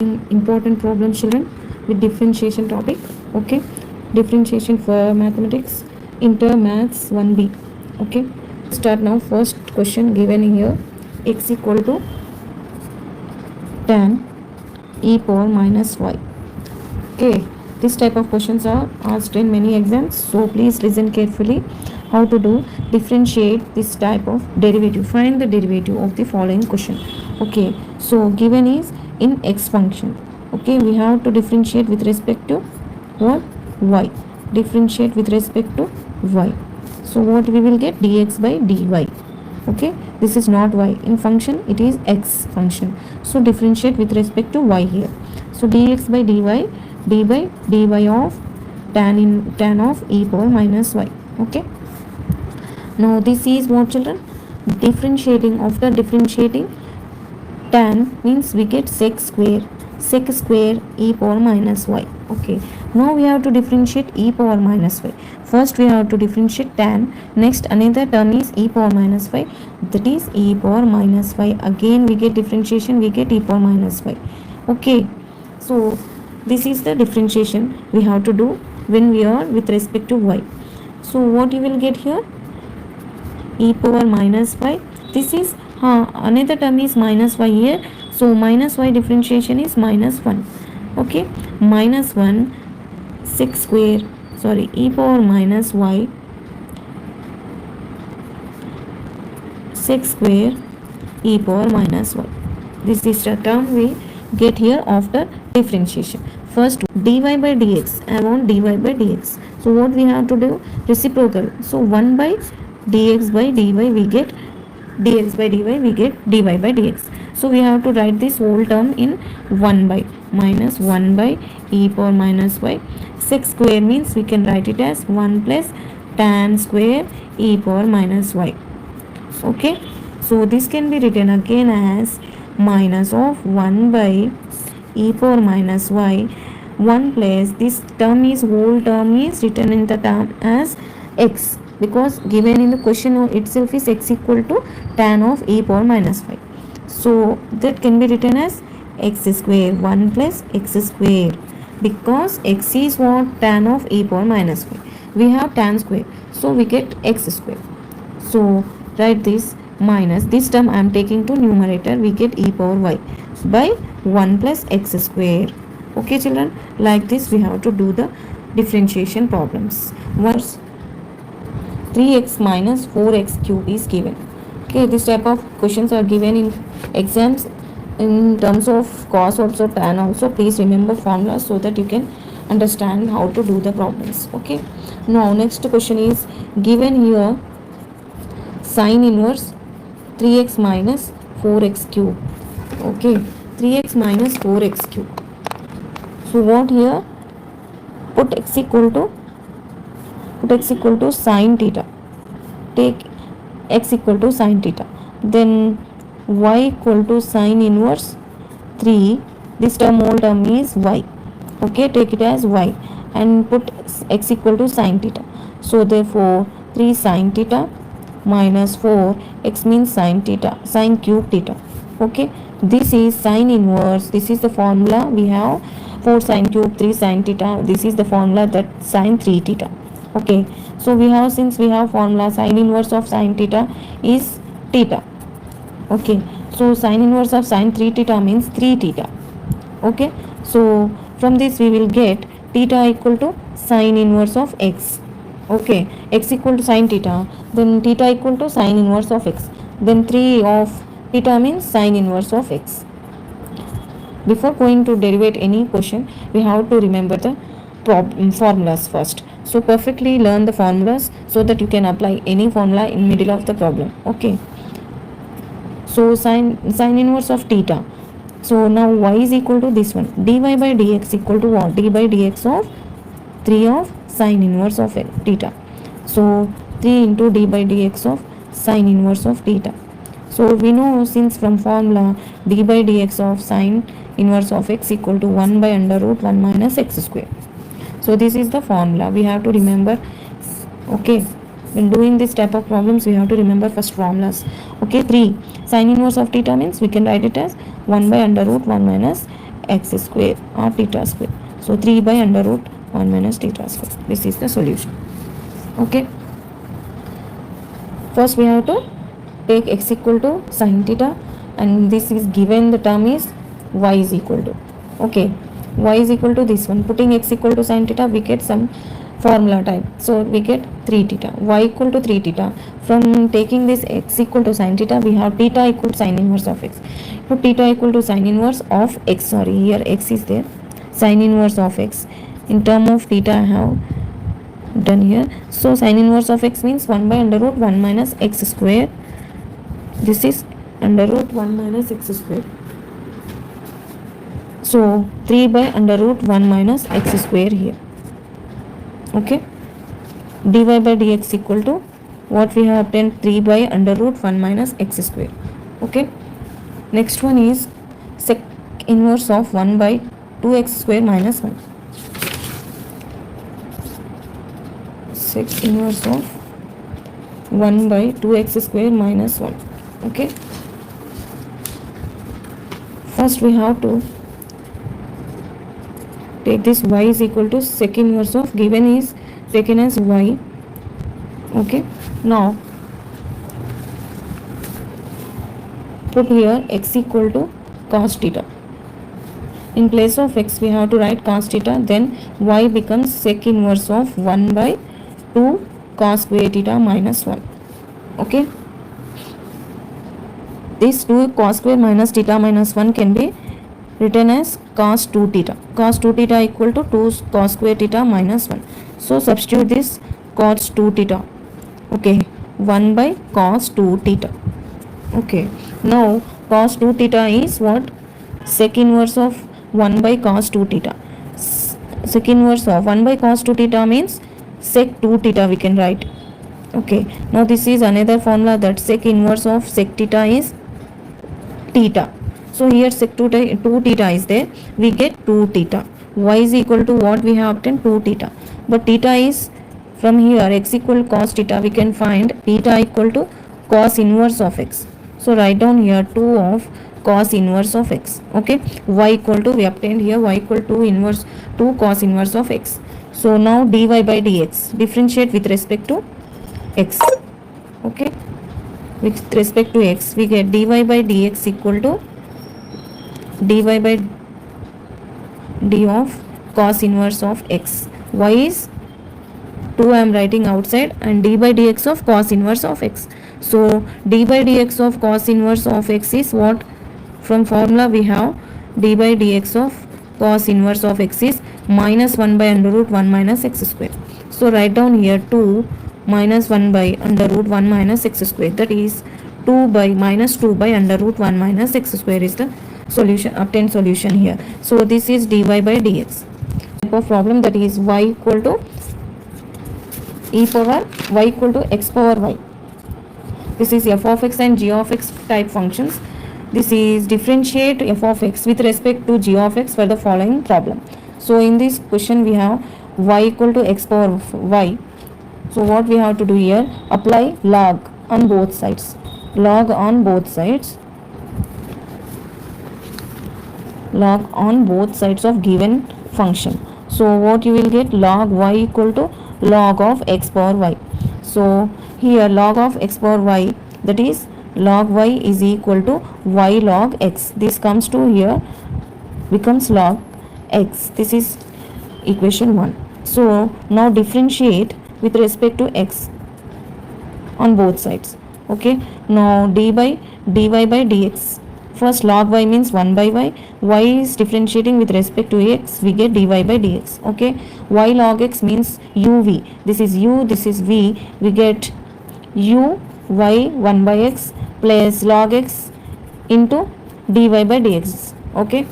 Important problem, children, with differentiation topic. Okay, differentiation for mathematics, inter maths 1b. Okay, start now. First question given here: x equal to tan e power minus y. Okay, this type of questions are asked in many exams, so please listen carefully how to do differentiate this type of derivative. Find the derivative of the following question. Okay, so given is in x function. Okay, we have to differentiate with respect to what? Y. Differentiate with respect to y. So what we will get? Dx by dy. Okay, this is not y. In function it is x function. So differentiate with respect to y here. So dx by dy, d by dy of tan of e power minus y. Okay. Now this is what, children? Differentiating. After differentiating, tan means we get sec square e power minus y. Okay, now we have to differentiate e power minus y. First we have to differentiate tan, next another term is e power minus y, that is e power minus y. Again we get differentiation, we get e power minus y. Okay, so this is the differentiation we have to do when we are with respect to y. So what you will get here? E power minus y. This is another term is minus y here, so minus y differentiation is minus 1. Okay, minus 1 e power minus y sec square e power minus y. This is the term we get here after differentiation. First dy by dx, I want dy by dx. So what we have to do? Reciprocal. So 1 by dx by dy we get dx by dy, we get dy by dx. So we have to write this whole term in 1 by minus 1 by e power minus y. Sec square means we can write it as 1 plus tan square e power minus y. Okay, so this can be written again as minus of 1 by e power minus y, 1 plus this term is whole term is written in the term as x, because given in the question itself is x equal to tan of e power minus y. So that can be written as x square, 1 plus x square, because x is what? Tan of e power minus y. We have tan square, so we get x square. So write this minus this term I am taking to numerator, we get e power y by 1 plus x square. Okay children, like this we have to do the differentiation problems. Once 3x minus 4x cube is given. Okay, this type of questions are given in exams in terms of cos also, tan also. Please remember formulas so that you can understand how to do the problems. Okay, now next question is given here sine inverse 3x minus 4x cube. Okay, 3x minus 4x cube. So what here? Put x equal to sine theta. Take x equal to sine theta. Then y equal to sine inverse 3. This term whole term is y. Okay, take it as y and put x equal to sine theta. So therefore 3 sine theta minus 4 x means sine theta, sine cube theta. Okay, this is sine inverse. This is the formula we have. 4 sine cube 3 sine theta. This is the formula that sine 3 theta. Okay, so we have, since we have formula, sine inverse of sine theta is theta. Okay, so sine inverse of sine 3 theta means 3 theta. Okay, so from this we will get theta equal to sine inverse of x. Okay, x equal to sine theta, then theta equal to sine inverse of x, then 3 of theta means sine inverse of x. Before going to derivate any question, we have to remember the formulas first. So perfectly learn the formulas so that you can apply any formula in middle of the problem. Okay, so sine inverse of theta. So now y is equal to this one, dy by dx equal to what? D by dx of 3 of sine inverse of theta. So 3 into d by dx of sine inverse of theta. So we know, since from formula d by dx of sine inverse of x equal to 1 by under root 1 minus x square. So this is the formula we have to remember. Okay, when doing this type of problems we have to remember first formulas. Okay, 3 sine inverse of theta means we can write it as 1 by under root 1 minus x square or theta square. So 3 by under root 1 minus theta square. This is the solution. Okay. First we have to take x equal to sin theta, and this is given, the term is y is equal to, okay, y is equal to this one. Putting x equal to sin theta, we get some formula type. So we get 3 theta, y equal to 3 theta. From taking this x equal to sin theta, we have theta equal to sin inverse of x. Put theta equal to sin inverse of x, sorry, here x is there, sin inverse of x. In term of theta I have done here. So sin inverse of x means 1 by under root 1 minus x square. This is under root 1 minus x square. So 3 by under root 1 minus x square here. Okay. dy by dx equal to what we have obtained, 3 by under root 1 minus x square. Okay. Next one is sec inverse of 1 by 2x square minus 1. Sec inverse of 1 by 2x square minus 1. Okay. First we have to take this y is equal to sec inverse of, given is taken as y. Okay. Now put here x equal to cos theta. In place of x we have to write cos theta, then y becomes sec inverse of 1 by 2 cos square theta minus 1. Okay. This 2 cos square minus theta minus 1 can be written as cos 2 theta. Cos 2 theta equal to 2 cos square theta minus 1. So substitute this cos 2 theta. Okay. 1 by cos 2 theta. Okay. Now cos 2 theta is what? Sec inverse of 1 by cos 2 theta. Sec inverse of 1 by cos 2 theta means sec 2 theta we can write. Okay. Now this is another formula, that sec inverse of sec theta is theta. So here sec 2 theta is there. We get 2 theta. Y is equal to what we have obtained? 2 theta. But theta is, from here x equal cos theta, we can find theta equal to cos inverse of x. So write down here 2 of cos inverse of x. Okay. Y equal to, we obtained here y equal to inverse 2 cos inverse of x. So now dy by dx, differentiate with respect to x. Okay. With respect to x, we get dy by dx equal to dy by d of cos inverse of x. Y is 2, I am writing outside, and d by dx of cos inverse of x. So d by dx of cos inverse of x is what? From formula we have d by dx of cos inverse of x is minus 1 by under root 1 minus x square. So write down here 2 minus 1 by under root 1 minus x square, that is 2 by minus 2 by under root 1 minus x square is the solution, obtained solution here. So this is dy by dx. Type of problem, that is y equal to e power y equal to x power y. This is f of x and g of x type functions. This is differentiate f of x with respect to g of x for the following problem. So in this question we have y equal to x power y. So what we have to do here, apply log on both sides. Log on both sides. Log on both sides of given function. So what you will get, log y equal to log of x power y. So here log of x power y, that is log y is equal to y log x. This comes to here, becomes log x. This is equation 1. So now differentiate with respect to x on both sides. Okay. Now dy by dx. First log y means 1 by y. Y is differentiating with respect to x. We get dy by dx. Okay. Y log x means uv. This is u, this is v. We get u y 1 by x plus log x into dy by dx. Okay.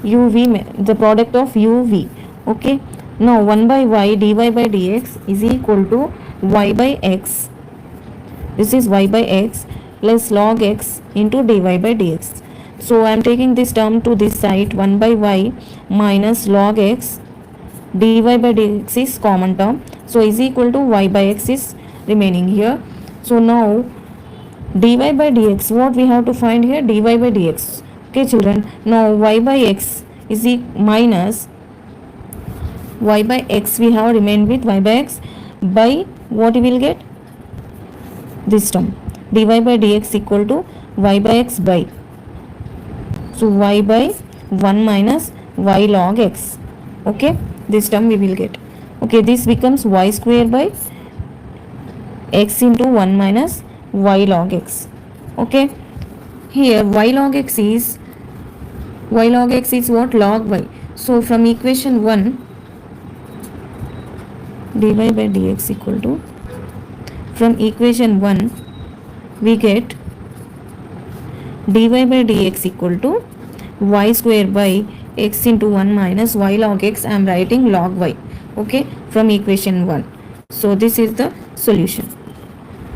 uv, the product of uv. Okay. Now 1 by y dy by dx is equal to y by x. This is y by x plus log x into dy by dx. So I am taking this term to this side, 1 by y minus log x, dy by dx is common term. So is equal to y by x is remaining here. So now dy by dx, what we have to find here? Dy by dx. Okay children, now y by x is minus y by x, we have remained with y by x by what we will get, this term dy by dx equal to y by x by, so y by 1 minus y log x. Okay, this term we will get. Okay, this becomes y square by x into 1 minus y log x. Okay, here y log x is what, log y. So from equation 1, dy by dx equal to, from equation 1 we get dy by dx equal to y square by x into 1 minus y log x. I am writing log y. Okay, from equation 1. So this is the solution.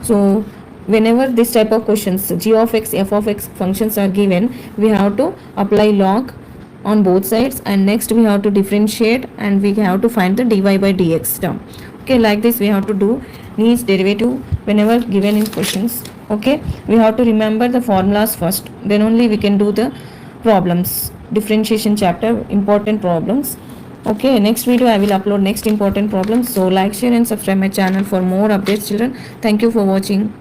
So whenever this type of questions, g of x, f of x functions are given, we have to apply log on both sides, and next we have to differentiate, and we have to find the dy by dx term. Okay, like this we have to do each derivative whenever given in questions. Okay, we have to remember the formulas first, then only we can do the problems. Differentiation chapter, important problems. Okay, next video I will upload next important problems. So like, share and subscribe my channel for more updates, children. Thank you for watching.